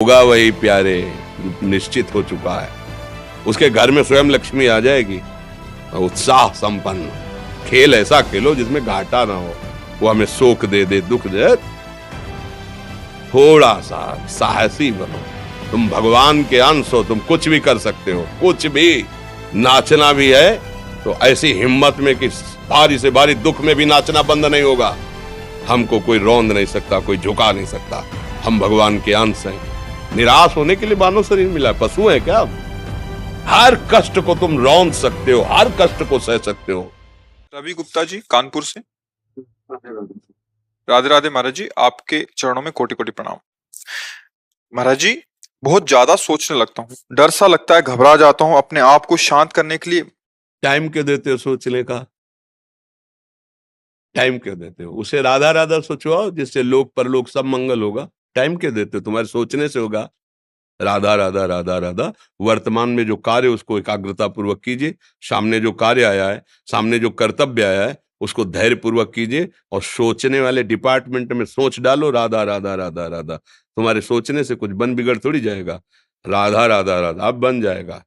होगा वही प्यारे जो निश्चित हो चुका है। उसके घर में स्वयं लक्ष्मी आ जाएगी। उत्साह संपन्न खेल ऐसा खेलो जिसमें घाटा ना हो, वो हमें शोक दे दे, दुख दे। थोड़ा सा साहसी बनो, तुम भगवान के अंश हो, तुम कुछ भी कर सकते हो, कुछ भी। नाचना भी है तो ऐसी हिम्मत में कि भारी से भारी दुख में भी नाचना बंद नहीं होगा। हमको कोई रौंद नहीं सकता, कोई झुका नहीं सकता। हम भगवान के अंश हैं। निराश होने के लिए मानव शरीर मिला है, पशु है क्या? हर कष्ट को तुम रौंद सकते हो, हर कष्ट को सह सकते हो। रवि गुप्ता जी कानपुर से। राधे राधे महाराज जी, आपके चरणों में कोटि कोटि प्रणाम। महाराज जी, बहुत ज्यादा सोचने लगता हूँ, डर सा लगता है, घबरा जाता हूँ। अपने आप को शांत करने के लिए टाइम क्यों देते हो सोचने का? टाइम क्यों देते हो? उसे राधा राधा सोचवाओ जिससे लोक परलोक सब मंगल होगा। टाइम क्यों देते हो? तुम्हारे सोचने से होगा। राधा राधा राधा राधा। वर्तमान में जो कार्य उसको एकाग्रता पूर्वक कीजिए। सामने जो कार्य आया है, सामने जो कर्तव्य आया है, उसको धैर्य पूर्वक कीजिए। और सोचने वाले डिपार्टमेंट में सोच डालो राधा राधा राधा राधा। तुम्हारे सोचने से कुछ बन बिगड़ थोड़ी जाएगा। राधा राधा राधा अब बन जाएगा,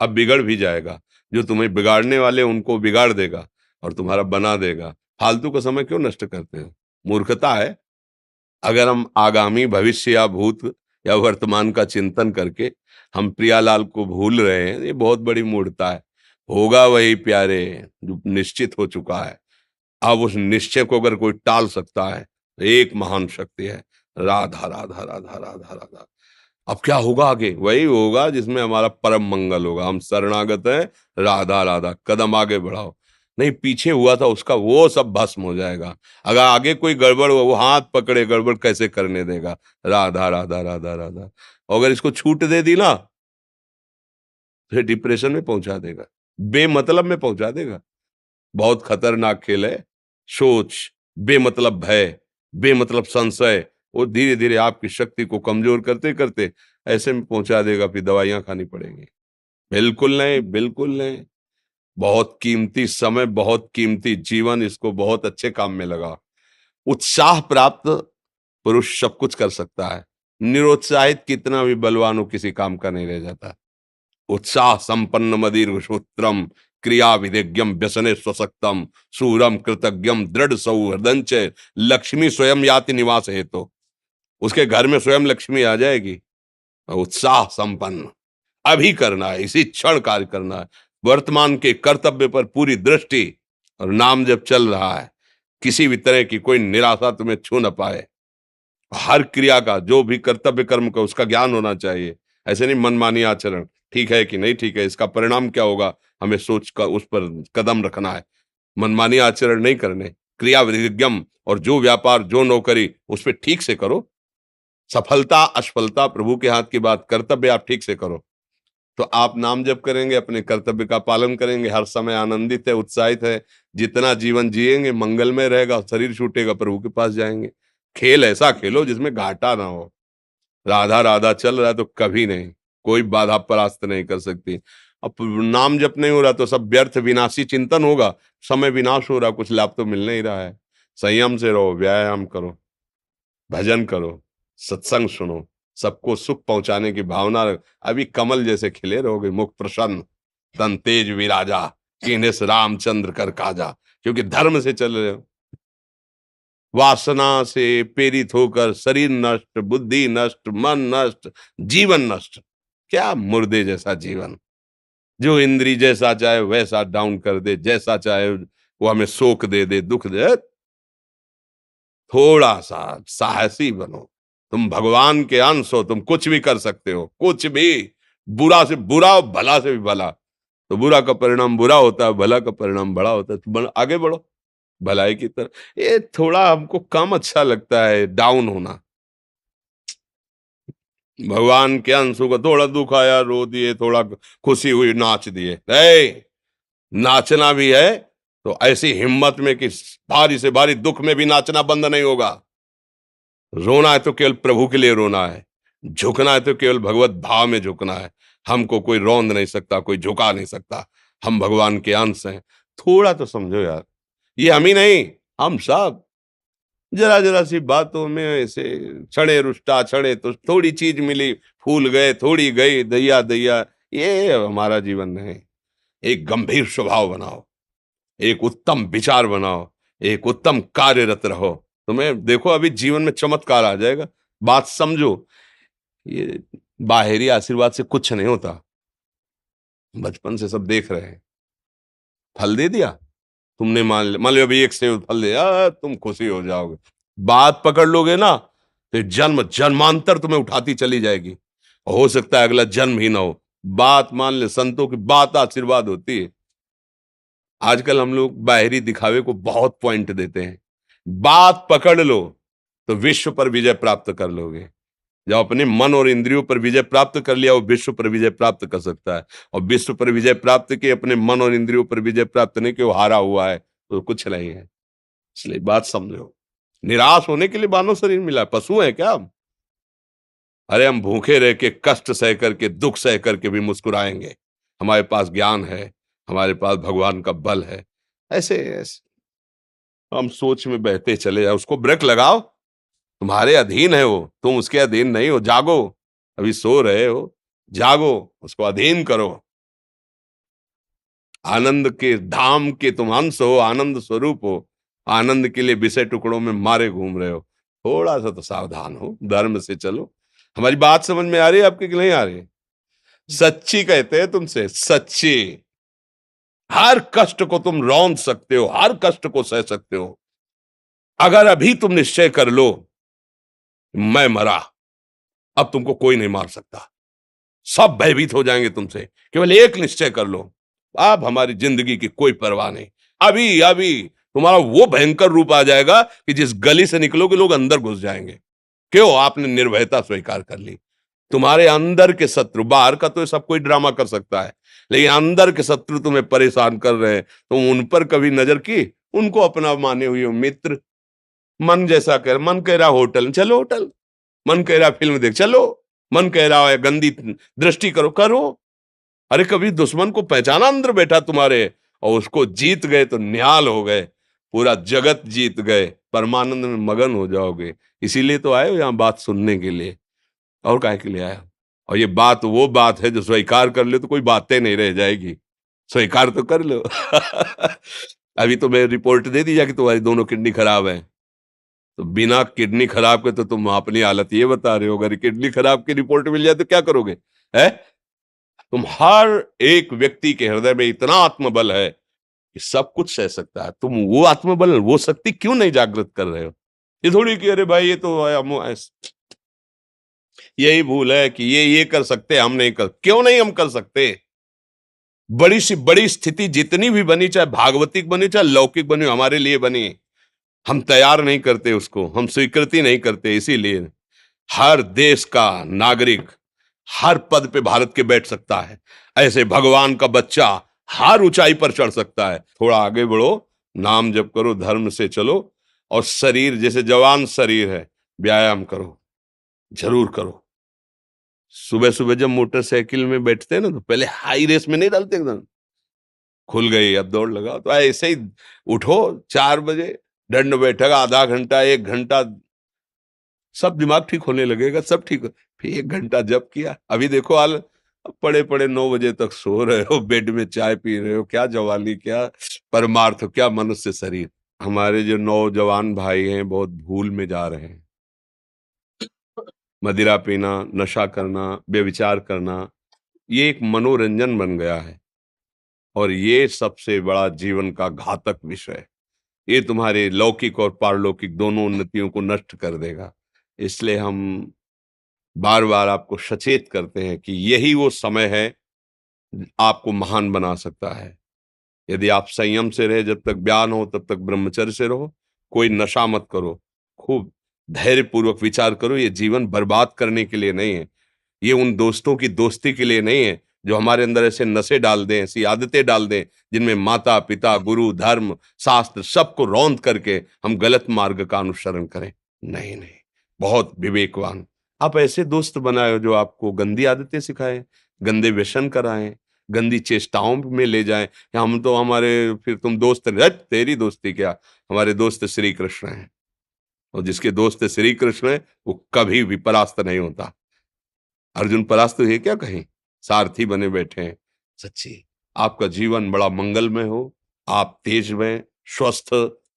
अब बिगड़ भी जाएगा। जो तुम्हें बिगाड़ने वाले उनको बिगाड़ देगा और तुम्हारा बना देगा। फालतू का समय क्यों नष्ट करते हो? मूर्खता है। अगर हम आगामी भविष्य या भूत या वर्तमान का चिंतन करके हम प्रियालाल को भूल रहे हैं, ये बहुत बड़ी मूर्खता है। होगा वही प्यारे जो निश्चित हो चुका है। अब उस निश्चय को अगर कोई टाल सकता है तो एक महान शक्ति है, राधा राधा राधा राधा राधा। अब क्या होगा आगे? वही होगा जिसमें हमारा परम मंगल होगा। हम शरणागत हैं, राधा राधा। कदम आगे बढ़ाओ। नहीं, पीछे हुआ था उसका वो सब भस्म हो जाएगा। अगर आगे कोई गड़बड़ हुआ, वो हाथ पकड़े गड़बड़ कैसे करने देगा? राधा राधा राधा राधा। और अगर इसको छूट दे दी ना, फिर डिप्रेशन में पहुंचा देगा, बेमतलब में पहुंचा देगा। बहुत खतरनाक खेल है। सोच, बेमतलब भय, बेमतलब संशय, वो धीरे धीरे आपकी शक्ति को कमजोर करते करते ऐसे में पहुंचा देगा, फिर दवाइयां खानी पड़ेंगी। बिल्कुल नहीं, बिल्कुल नहीं। बहुत कीमती समय, बहुत कीमती जीवन, इसको बहुत अच्छे काम में लगा। उत्साह प्राप्त पुरुष सब कुछ कर सकता है। निरुत्साहित कितना भी बलवान हो, किसी काम का नहीं रह जाता। उत्साह संपन्न मदीर्घ सूत्रम क्रिया विधिज्ञम व्यसने स्वसक्तम सूरम कृतज्ञम दृढ़ सौहृदंच लक्ष्मी स्वयं याति निवास हेतु। उसके घर में स्वयं लक्ष्मी आ जाएगी। उत्साह संपन्न अभी करना है, इसी क्षण कार्य करना है। वर्तमान के कर्तव्य पर पूरी दृष्टि, और नाम जब चल रहा है, किसी भी तरह की कोई निराशा तुम्हें छू न पाए। हर क्रिया का, जो भी कर्तव्य कर्म का, उसका ज्ञान होना चाहिए। ऐसे नहीं मनमानी आचरण, ठीक है कि नहीं ठीक है, इसका परिणाम क्या होगा, हमें सोच कर उस पर कदम रखना है। मनमानी आचरण नहीं करने। क्रिया विधिज्ञम, और जो व्यापार जो नौकरी उस पर ठीक से करो। सफलता असफलता प्रभु के हाथ की बात, कर्तव्य आप ठीक से करो तो आप नाम जप करेंगे, अपने कर्तव्य का पालन करेंगे, हर समय आनंदित है, उत्साहित है। जितना जीवन जिएंगे मंगलमय रहेगा। शरीर छूटेगा, प्रभु के पास जाएंगे। खेल ऐसा खेलो जिसमें घाटा ना हो। राधा राधा चल रहा है तो कभी नहीं, कोई बाधा परास्त नहीं कर सकती। अब नाम जप नहीं हो रहा तो सब व्यर्थ विनाशी चिंतन होगा। समय विनाश हो रहा, कुछ लाभ तो मिल नहीं रहा है। संयम से रहो, व्यायाम करो, भजन करो, सत्संग सुनो, सबको सुख पहुंचाने की भावना रख। अभी कमल जैसे खिले रहोगे, मुख प्रसन्न, तन तेज विराजा, कीन्हे से रामचंद्र कर काजा। क्योंकि धर्म से चल रहे हो। वासना से प्रेरित होकर शरीर नष्ट, बुद्धि नष्ट, मन नष्ट, जीवन नष्ट। क्या मुर्दे जैसा जीवन, जो इंद्री जैसा चाहे वैसा डाउन कर दे, जैसा चाहे वो हमें शोक दे दे, दुख दे। थोड़ा सा साहसी बनो, तुम भगवान के अंश हो, तुम कुछ भी कर सकते हो, कुछ भी। बुरा से बुरा, भला से भी भला। तो बुरा का परिणाम बुरा होता है, भला का परिणाम बड़ा होता है। तो आगे बढ़ो भलाई की तरफ। ये थोड़ा हमको कम अच्छा लगता है डाउन होना। भगवान के अंशों को थोड़ा दुख आया रो दिए, थोड़ा खुशी हुई नाच दिए। नहीं, नाचना भी है तो ऐसी हिम्मत में कि भारी से भारी दुख में भी नाचना बंद नहीं होगा। रोना है तो केवल प्रभु के लिए रोना है। झुकना है तो केवल भगवत भाव में झुकना है। हमको कोई रौंद नहीं सकता, कोई झुका नहीं सकता। हम भगवान के अंश हैं। थोड़ा तो समझो यार, ये हम ही नहीं, हम सब। जरा जरा सी बातों में ऐसे छड़े रुष्टा छड़े तो थोड़ी चीज मिली, फूल गए, थोड़ी गई, दैया दैया। ये हमारा जीवन नहीं। एक गंभीर स्वभाव बनाओ, एक उत्तम विचार बनाओ, एक उत्तम कार्यरत रहो। तुम्हें देखो अभी जीवन में चमत्कार आ जाएगा। बात समझो, ये बाहरी आशीर्वाद से कुछ नहीं होता। बचपन से सब देख रहे हैं। फल दे दिया तुमने, मान लो अभी एक सेब फल दिया, तुम खुशी हो जाओगे। बात पकड़ लोगे ना तो जन्म जन्मांतर तुम्हें उठाती चली जाएगी। हो सकता है अगला जन्म ही ना हो। बात मान ले, संतों की बात आशीर्वाद होती है। आजकल हम लोग बाहरी दिखावे को बहुत पॉइंट देते हैं। बात पकड़ लो तो विश्व पर विजय प्राप्त कर लोगे। जब अपने मन और इंद्रियों पर विजय प्राप्त कर लिया, वो विश्व पर विजय प्राप्त कर सकता है। और विश्व पर विजय प्राप्त किए, अपने मन और इंद्रियों पर विजय प्राप्त नहीं किया, वो हारा हुआ है, तो कुछ नहीं है। इसलिए बात समझो। निराश होने के लिए मानव शरीर मिला, पशु है क्या हम? अरे हम भूखे रह के, कष्ट सह करके, दुख सह करके भी मुस्कुराएंगे। हमारे पास ज्ञान है, हमारे पास भगवान का बल है। ऐसे हम सोच में बहते चले जाओ। उसको ब्रेक लगाओ। तुम्हारे अधीन है वो, तुम उसके अधीन नहीं हो। जागो, अभी सो रहे हो, जागो, उसको अधीन करो। आनंद के धाम के तुम अंश हो, आनंद स्वरूप हो। आनंद के लिए विषय टुकड़ों में मारे घूम रहे हो। थोड़ा सा तो सावधान हो, धर्म से चलो। हमारी बात समझ में आ रही है आपकी कि नहीं आ रही? सच्ची कहते हैं तुमसे, सच्ची। हर कष्ट को तुम रौंद सकते हो, हर कष्ट को सह सकते हो। अगर अभी तुम निश्चय कर लो, मैं मरा, अब तुमको कोई नहीं मार सकता। सब भयभीत हो जाएंगे तुमसे। केवल एक निश्चय कर लो, अब हमारी जिंदगी की कोई परवाह नहीं। अभी अभी तुम्हारा वो भयंकर रूप आ जाएगा कि जिस गली से निकलोगे लोग अंदर घुस जाएंगे। क्यों? आपने निर्भयता स्वीकार कर ली। तुम्हारे अंदर के शत्रु, बाहर का तो सब कोई ड्रामा कर सकता है, लेकिन अंदर के शत्रु तुम्हें परेशान कर रहे हैं। तुम उन पर कभी नजर की? उनको अपना माने हुए हो मित्र। मन जैसा कर, मन कह रहा होटल चलो, होटल। मन कह रहा फिल्म देख चलो। मन कह रहा है गंदी दृष्टि करो, करो। अरे कभी दुश्मन को पहचाना अंदर बैठा तुम्हारे, और उसको जीत गए तो निहाल हो गए। पूरा जगत जीत गए, परमानंद में मगन हो जाओगे। इसीलिए तो आए हो यहां बात सुनने के लिए, और काहे के लिए आया? और ये बात वो बात है जो स्वीकार कर ले तो कोई बातें नहीं रह जाएगी। स्वीकार तो कर लो। अभी तो मैं रिपोर्ट दे दी जा कि तुम्हारी दोनों किडनी खराब है। तो बिना किडनी खराब के तो तुम अपनी हालत ये बता रहे हो। अगर किडनी खराब की रिपोर्ट मिल जाए तो क्या करोगे? है? तुम हर एक व्यक्ति के हृदय में इतना आत्मबल है कि सब कुछ सह सकता है। तुम वो आत्मबल, वो शक्ति क्यों नहीं जागृत कर रहे हो? ये थोड़ी कि अरे भाई ये तो यही भूल है कि ये कर सकते, हम नहीं कर। क्यों नहीं हम कर सकते? बड़ी सी बड़ी स्थिति जितनी भी बनी, चाहे भागवतिक बनी चाहे लौकिक बनी, हमारे लिए बनी, हम तैयार नहीं करते उसको, हम स्वीकृति नहीं करते। इसीलिए हर देश का नागरिक हर पद पे भारत के बैठ सकता है। ऐसे भगवान का बच्चा हर ऊंचाई पर चढ़ सकता है। थोड़ा आगे बढ़ो, नाम जप करो, धर्म से चलो, और शरीर जैसे जवान शरीर है, व्यायाम करो, जरूर करो। सुबह सुबह जब मोटरसाइकिल में बैठते हैं ना, तो पहले हाई रेस में नहीं डालते, एकदम खुल गई अब दौड़ लगाओ, तो ऐसे ही उठो 4 बजे, दंड बैठक आधा घंटा 1 घंटा, सब दिमाग ठीक होने लगेगा, सब ठीक हो। फिर 1 घंटा जब किया, अभी देखो हाल, पड़े पड़े 9 बजे तक सो रहे हो, बेड में चाय पी रहे हो। क्या जवानी, क्या परमार्थ, क्या मनुष्य शरीर। हमारे जो नौजवान भाई हैं बहुत भूल में जा रहे हैं। मदिरा पीना, नशा करना, व्यभिचार करना, ये एक मनोरंजन बन गया है, और ये सबसे बड़ा जीवन का घातक विषय है। ये तुम्हारे लौकिक और पारलौकिक दोनों उन्नतियों को नष्ट कर देगा। इसलिए हम बार बार आपको सचेत करते हैं कि यही वो समय है आपको महान बना सकता है। यदि आप संयम से रहे, जब तक ज्ञान हो तब तक ब्रह्मचर्य से रहो, कोई नशा मत करो, खूब धैर्य पूर्वक विचार करो। ये जीवन बर्बाद करने के लिए नहीं है, ये उन दोस्तों की दोस्ती के लिए नहीं है जो हमारे अंदर ऐसे नशे डाल दें, ऐसी आदतें डाल दें जिनमें माता पिता, गुरु, धर्म, शास्त्र सबको रौंद करके हम गलत मार्ग का अनुसरण करें। नहीं नहीं, बहुत विवेकवान। आप ऐसे दोस्त बनाए जो आपको गंदी आदतें सिखाएं, गंदे व्यसन कराएं, गंदी चेष्टाओं में ले जाएं। या हम तो हमारे, फिर तुम दोस्त, तेरी दोस्ती क्या, हमारे दोस्त श्री कृष्ण हैं। और जिसके दोस्त श्री कृष्ण है वो कभी भी परास्त नहीं होता। अर्जुन परास्त हुए क्या कहीं? सारथी बने बैठे हैं। सच्ची आपका जीवन बड़ा मंगलमय हो, आप तेज में स्वस्थ,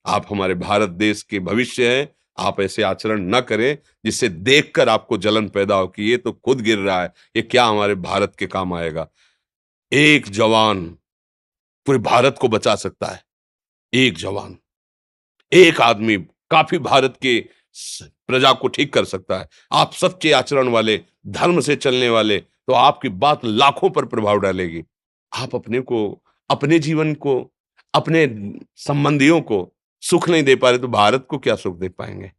आप हमारे भारत देश के भविष्य हैं। आप ऐसे आचरण न करें जिससे देखकर आपको जलन पैदा हो कि ये तो खुद गिर रहा है, ये क्या हमारे भारत के काम आएगा। एक जवान पूरे भारत को बचा सकता है। एक जवान, एक आदमी काफी भारत के प्रजा को ठीक कर सकता है। आप सच्चे आचरण वाले, धर्म से चलने वाले, तो आपकी बात लाखों पर प्रभाव डालेगी। आप अपने को, अपने जीवन को, अपने संबंधियों को सुख नहीं दे पा रहे तो भारत को क्या सुख दे पाएंगे?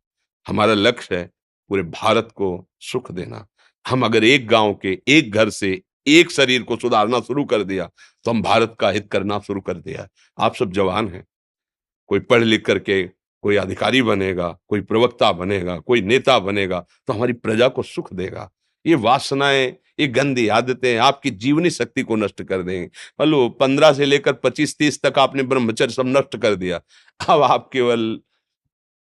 हमारा लक्ष्य है पूरे भारत को सुख देना। हम अगर एक गांव के एक घर से एक शरीर को सुधारना शुरू कर दिया तो हम भारत का हित करना शुरू कर दिया। आप सब जवान हैं, कोई पढ़ लिख करके कोई अधिकारी बनेगा, कोई प्रवक्ता बनेगा, कोई नेता बनेगा तो हमारी प्रजा को सुख देगा। ये वासनाएं, ये गंदी आदतें आपकी जीवनी शक्ति को नष्ट कर देंगे। लो 15 से लेकर 25-30 तक आपने ब्रह्मचर्य सब नष्ट कर दिया। अब आप केवल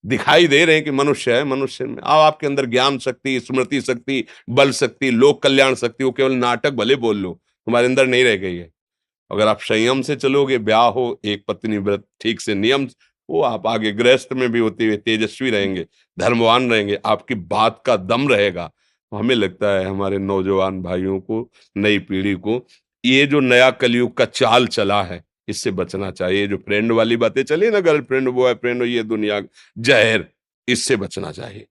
दिखाई दे रहे हैं कि मनुष्य है, मनुष्य में अब आपके अंदर ज्ञान शक्ति, स्मृति शक्ति, बल शक्ति, लोक कल्याण शक्ति, वो केवल नाटक भले बोल लो, तुम्हारे अंदर नहीं रह गई है। अगर आप संयम से चलोगे, ब्याह हो, एक पत्नी व्रत ठीक से नियम, वो आप आगे गृहस्थ में भी होते हुए तेजस्वी रहेंगे, धर्मवान रहेंगे, आपकी बात का दम रहेगा। तो हमें लगता है हमारे नौजवान भाइयों को, नई पीढ़ी को, ये जो नया कलयुग का चाल चला है इससे बचना चाहिए। जो फ्रेंड वाली बातें चली ना, गर्लफ्रेंड बॉयफ्रेंड, ये दुनिया जहर, इससे बचना चाहिए।